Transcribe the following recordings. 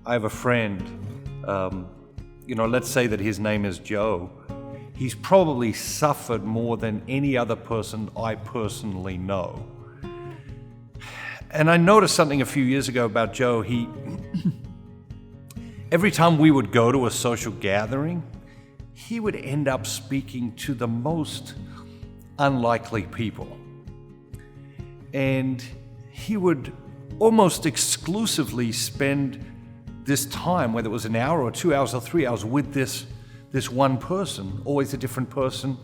I have a friend, let's say that his name is Joe. He's probably suffered more than any other person I personally know. And I noticed something a few years ago about Joe. Every time we would go to a social gathering, he would end up speaking to the most unlikely people. And he would almost exclusively spend this time, whether it was an hour or 2 hours or 3 hours, with this one person, always a different person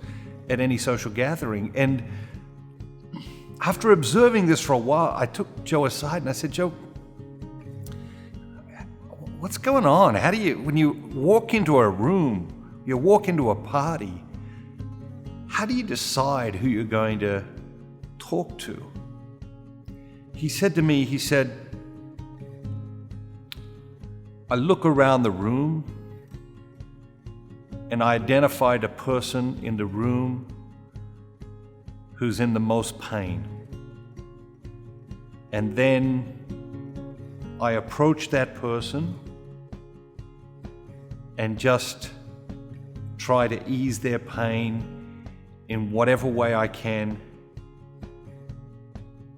at any social gathering. And after observing this for a while, I took Joe aside and I said, Joe, what's going on? How do you, when you walk into a room, you walk into a party, how do you decide who you're going to talk to? He said to me, I look around the room and I identified a person in the room who's in the most pain. And then I approach that person and just try to ease their pain in whatever way I can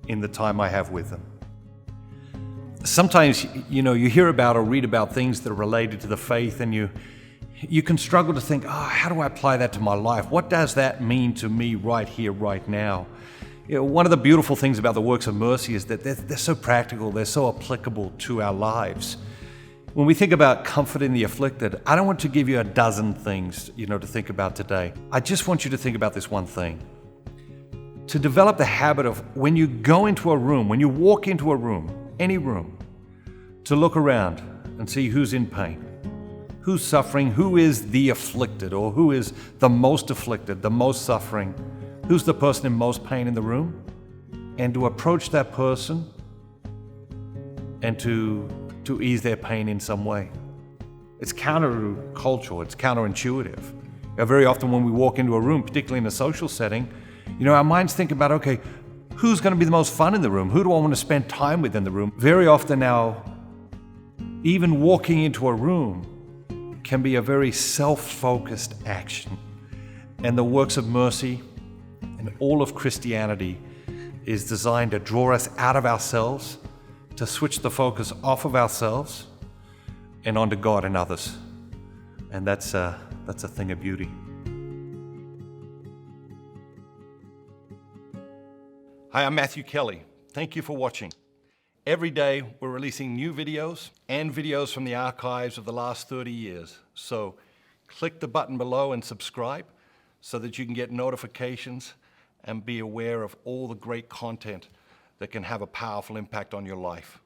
in the time I have with them. Sometimes, you hear about or read about things that are related to the faith, and you can struggle to think, how do I apply that to my life? What does that mean to me right here, right now? One of the beautiful things about the works of mercy is that they're so practical, they're so applicable to our lives. When we think about comforting the afflicted, I don't want to give you a dozen things, to think about today. I just want you to think about this one thing. To develop the habit of, when you go into a room, when you walk into a room, any room, to look around and see who's in pain, who's suffering, who is the afflicted, or who is the most afflicted, the most suffering, who's the person in most pain in the room, and to approach that person and to ease their pain in some way. It's countercultural, it's counterintuitive. Very often when we walk into a room, particularly in a social setting, our minds think about, okay, who's going to be the most fun in the room? Who do I want to spend time with in the room? Very often now, even walking into a room can be a very self-focused action. And the works of mercy and all of Christianity is designed to draw us out of ourselves, to switch the focus off of ourselves and onto God and others. And that's a thing of beauty. Hi, I'm Matthew Kelly. Thank you for watching. Every day we're releasing new videos and videos from the archives of the last 30 years. So click the button below and subscribe so that you can get notifications and be aware of all the great content that can have a powerful impact on your life.